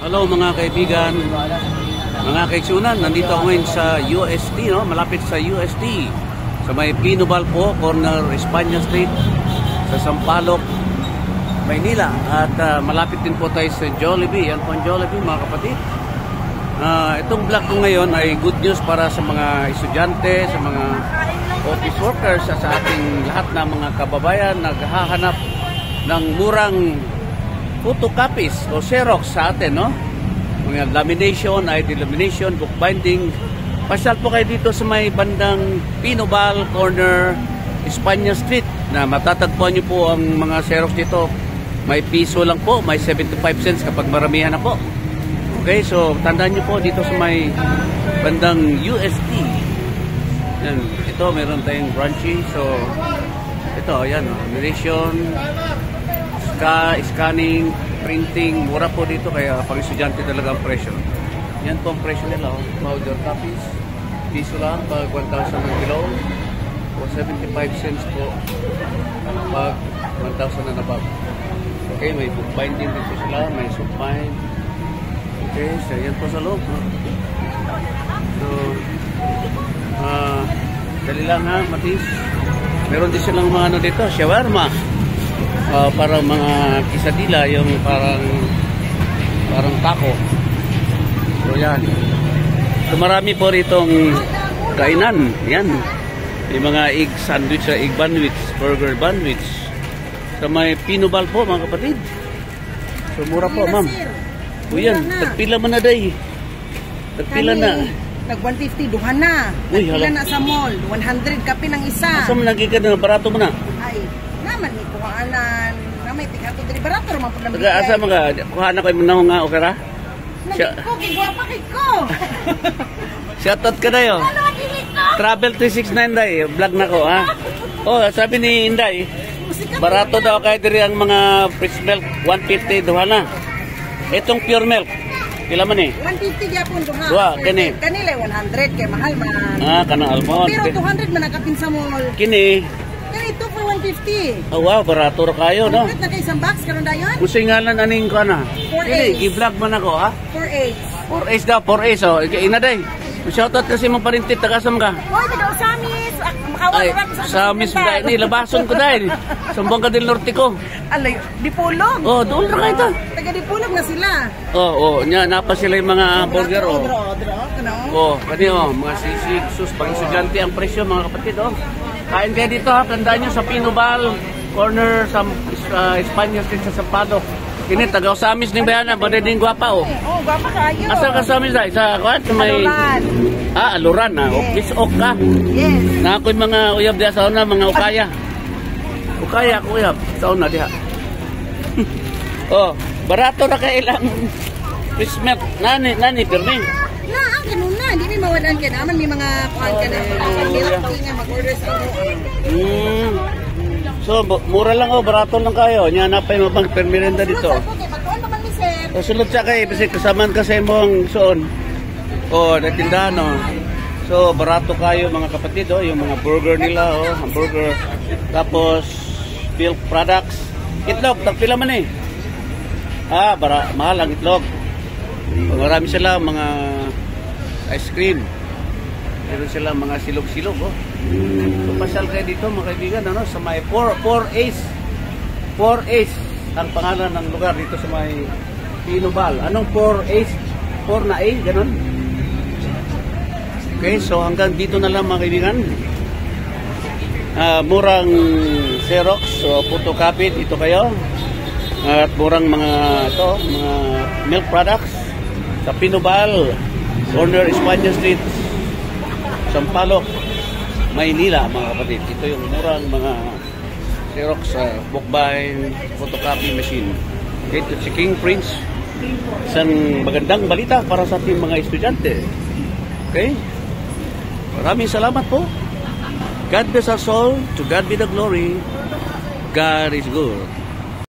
Hello mga kaibigan, mga kaigsunan, nandito ako ngayon sa UST, no? Malapit sa UST, sa may Pinobal po, corner Espanya Street, sa Sampaloc, Maynila. At malapit din po tayo sa Jollibee. Yan po ang Jollibee mga kapatid. Itong vlog ko ngayon ay good news para sa mga estudyante, sa mga office workers, sa ating lahat na mga kababayan naghahanap ng murang photocopies o Xerox sa atin, no? Mga lamination, ID lamination, bookbinding. Pasyal po kayo dito sa may bandang Pinobal, corner Espanya Street, na matatagpuan nyo po ang mga Xerox dito. May piso lang po, may 75 cents kapag maramihan na po. Okay, so tandaan nyo po dito sa may bandang UST. Yan, ito meron tayong branchy. So ito, ayan, lamination, scanning, printing, mura po dito, kaya pang estudyante talaga ang presyo. Yan po ang presyo nila, powder copies, piso lang pag 1,000 and below, o 75 cents po pag 1,000 and above. Okay, may bookbinding dito sila, may supine. Okay, so yan po sa loob. So, dali lang ha, Matis. Meron din silang mga ano dito, shawarma. Para mga quesadilla, yung parang taco. So yan. So marami po ritong kainan. Yan. May mga egg sandwich, egg bandwich, burger bandwich. So may Pinobal po mga kapatid. So mura po, ma'am. O yan, tagpila man na day. Tagpila na. Nag 150 duha na. Tagpila na sa mall. 100 kape ng isa. Asa man nagigad na barato mo na? Ay, naman ni kuhaanan. Na may tigato diri barato man pud lang. Asa mga kuhaan na koy manahong nga okay ra? Ko giguapa kay ko. Shoutout ka dayo. Travel 369 day, vlog na ko ha. Oh, sabi ni Inday, barato daw kay diri ang mga fresh milk, 150 duha na. Itong pure milk, pila man 150 gyapon duha. Duha, kani. Kanila 100 kay mahal man. Kanang almond. Pero 200 man nakapin sa mall. Kini. Ito for 150. Oh wow, barato ra kayo, no? Bakit na kay isang box karon dayon? Musingalan aning ko na. Dili, gi-vlog man ako ha. 4 4 daw, 4 so ina day. Shoutout kasi mong parintit, tagasam ka. Hoy, taga Samis. Ay, Samis ba ni labason ko dahil. Sumbong ka din norte ko. Alay, Dipolog. Oh, doon ra kayo ta. Taga Dipolog na sila. Nya napa sila yung mga burger kani mga sisig, sus, pang estudyante ang presyo mga kapatid Kain kayo dito ha, tandaan nyo sa Pinobal, corner sa Espanya Street sa Sampaloc. Kini taga Samis ni Bayana, bada din gwapa gwapa kayo. Asa ka Samis dai? Sa kuan may Aluran. Aluran na. Ok ka. Yes. Na ako'y mga uyab diha sa una, mga ukaya. Ukaya ko uyab sa una diha. Barato ra kay ilang fish milk. Nani pirmi. Ganun na, hindi may mawalan ka naman, may mga kuhan ka na milk tea nga mag-order sa So, mura lang barato lang kayo. Nya napay mabang permirenda dito. Sulod siya kay, kasi kasaman kasi mo ang soon. Natindahan So, barato kayo mga kapatid yung mga burger nila hamburger. Tapos, milk products. Itlog, tagpila man mahal ang itlog. Marami sila mga ice cream. Meron sila mga silog-silog So pasyal kayo dito mga kaibigan sa may 4 Ace ang pangalan ng lugar dito sa may Pinobal. Anong 4 Ace? 4 na A, ganun. Okay, so hanggang dito na lang mga kaibigan. Murang Xerox photocopy dito kayo. At murang mga milk products sa Pinobal, corner Espanya Street, Sampaloc, Maynila mga kapatid. Ito yung murang mga Xerox bookbind photocopy machine. Ito si King Prince. Isang magandang balita para sa ating mga estudyante. Okay? Maraming salamat po. God bless us all. To God be the glory. God is good.